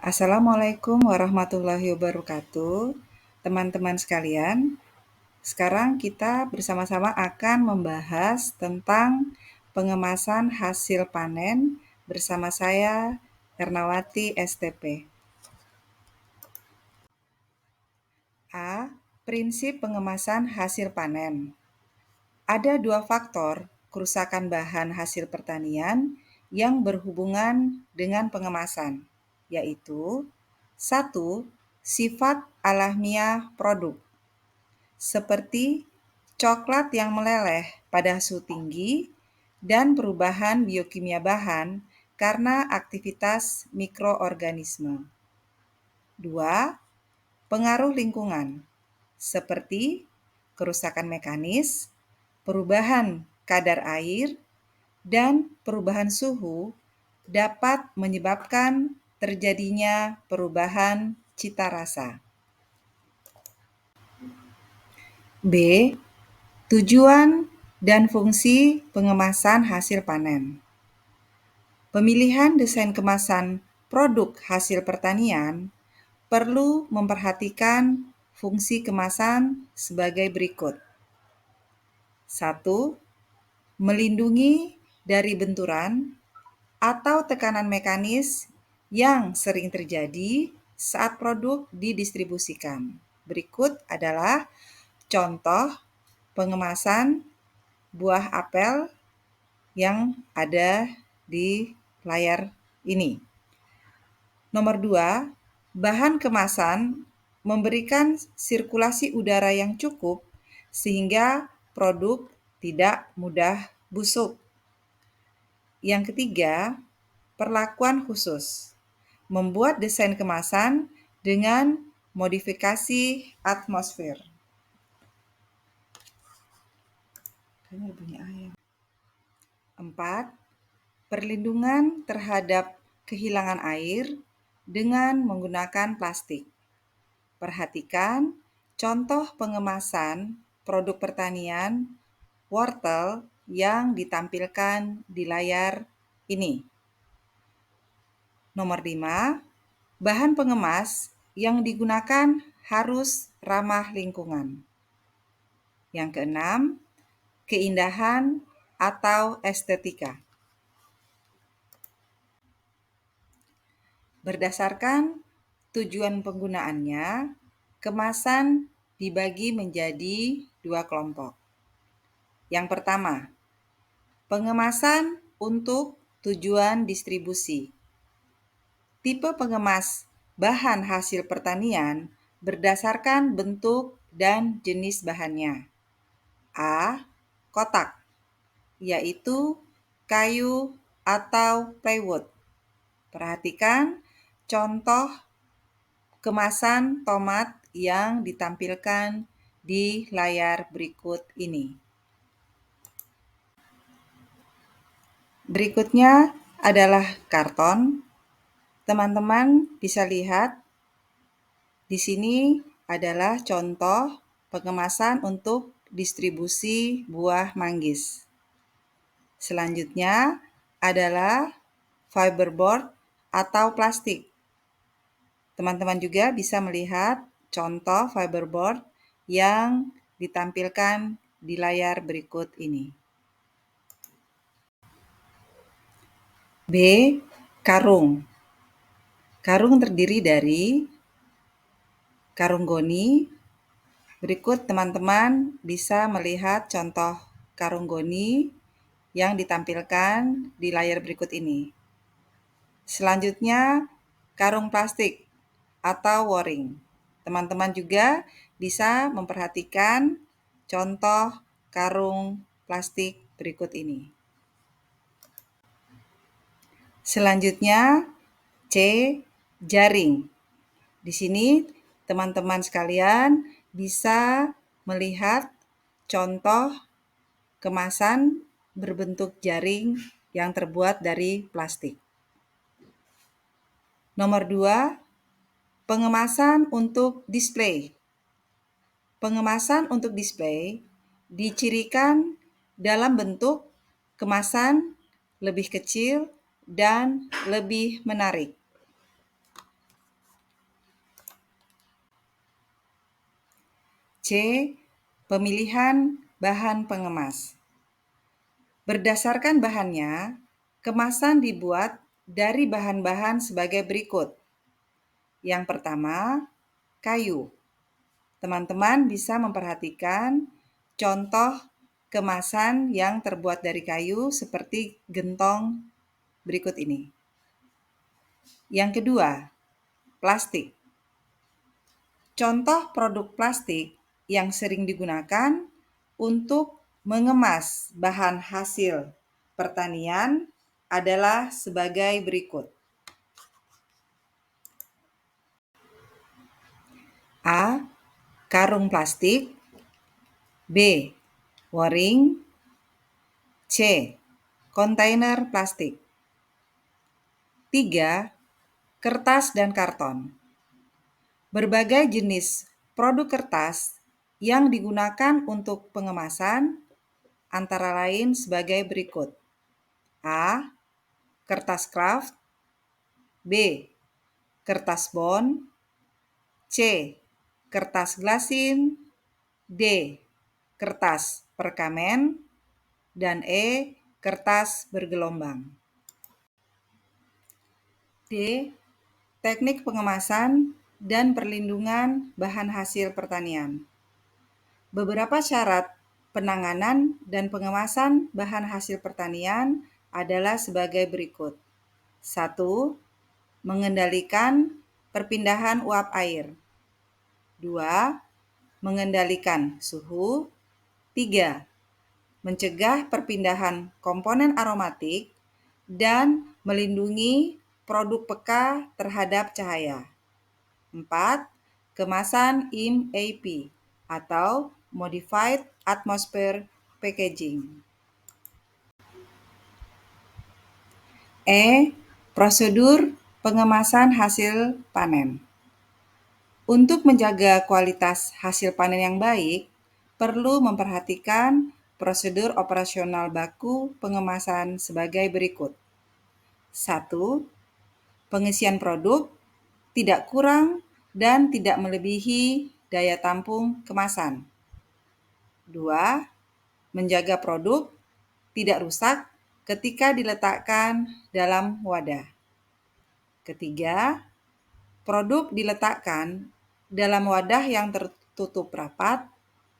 Assalamualaikum warahmatullahi wabarakatuh. Teman-teman sekalian, sekarang kita bersama-sama akan membahas tentang pengemasan hasil panen bersama saya, Ernawati STP. A. Prinsip pengemasan hasil panen. Ada dua faktor kerusakan bahan hasil pertanian yang berhubungan dengan pengemasan, yaitu 1. Sifat alamiah produk, seperti coklat yang meleleh pada suhu tinggi dan perubahan biokimia bahan karena aktivitas mikroorganisme. 2. Pengaruh lingkungan, seperti kerusakan mekanis, perubahan kadar air, dan perubahan suhu dapat menyebabkan terjadinya perubahan cita rasa. B. Tujuan dan fungsi pengemasan hasil panen. Pemilihan desain kemasan produk hasil pertanian perlu memperhatikan fungsi kemasan sebagai berikut. 1. Melindungi dari benturan atau tekanan mekanis yang sering terjadi saat produk didistribusikan. Berikut adalah contoh pengemasan buah apel yang ada di layar ini. Nomor 2, bahan kemasan memberikan sirkulasi udara yang cukup sehingga produk tidak mudah busuk. Yang ketiga, perlakuan khusus. Membuat desain kemasan dengan modifikasi atmosfer. 4. Perlindungan terhadap kehilangan air dengan menggunakan plastik. Perhatikan contoh pengemasan produk pertanian wortel yang ditampilkan di layar ini. Nomor 5, bahan pengemas yang digunakan harus ramah lingkungan. Yang keenam, keindahan atau estetika. Berdasarkan tujuan penggunaannya, kemasan dibagi menjadi dua kelompok. Yang pertama, pengemasan untuk tujuan distribusi. Tipe pengemas bahan hasil pertanian berdasarkan bentuk dan jenis bahannya. A. Kotak, yaitu kayu atau plywood. Perhatikan contoh kemasan tomat yang ditampilkan di layar berikut ini. Berikutnya adalah karton. Teman-teman bisa lihat di sini adalah contoh pengemasan untuk distribusi buah manggis. Selanjutnya adalah fiberboard atau plastik. Teman-teman juga bisa melihat contoh fiberboard yang ditampilkan di layar berikut ini. B. Karung. Karung terdiri dari karung goni. Berikut teman-teman bisa melihat contoh karung goni yang ditampilkan di layar berikut ini. Selanjutnya, karung plastik atau waring. Teman-teman juga bisa memperhatikan contoh karung plastik berikut ini. Selanjutnya, C. Jaring. Di sini teman-teman sekalian bisa melihat contoh kemasan berbentuk jaring yang terbuat dari plastik. Nomor 2, pengemasan untuk display. Pengemasan untuk display dicirikan dalam bentuk kemasan lebih kecil dan lebih menarik. C. Pemilihan bahan pengemas. Berdasarkan bahannya, kemasan dibuat dari bahan-bahan sebagai berikut. Yang pertama, kayu. Teman-teman bisa memperhatikan contoh kemasan yang terbuat dari kayu seperti gentong berikut ini. Yang kedua, plastik. Contoh produk plastik yang sering digunakan untuk mengemas bahan hasil pertanian adalah sebagai berikut. A. Karung plastik. B. Waring. C. Kontainer plastik. 3. Kertas dan karton. Berbagai jenis produk kertas yang digunakan untuk pengemasan antara lain sebagai berikut. A. Kertas kraft. B. Kertas bond. C. Kertas glasin. D. Kertas perkamen. Dan E. Kertas bergelombang. D. Teknik pengemasan dan perlindungan bahan hasil pertanian. Beberapa syarat penanganan dan pengemasan bahan hasil pertanian adalah sebagai berikut. 1. Mengendalikan perpindahan uap air. 2. Mengendalikan suhu. 3. Mencegah perpindahan komponen aromatik dan melindungi produk peka terhadap cahaya. 4. Kemasan MAP atau Modified Atmosphere Packaging. E. Prosedur pengemasan hasil panen. Untuk menjaga kualitas hasil panen yang baik, perlu memperhatikan prosedur operasional baku pengemasan sebagai berikut. 1. Pengisian produk tidak kurang dan tidak melebihi daya tampung kemasan. 2. Menjaga produk tidak rusak ketika diletakkan dalam wadah. Ketiga, produk diletakkan dalam wadah yang tertutup rapat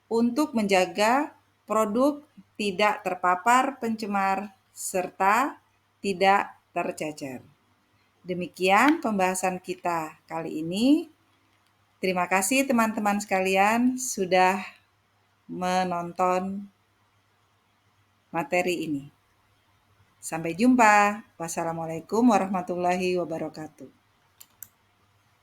untuk menjaga produk tidak terpapar pencemar serta tidak tercecer. Demikian pembahasan kita kali ini. Terima kasih teman-teman sekalian sudah menonton materi ini. Sampai jumpa. Wassalamualaikum warahmatullahi wabarakatuh.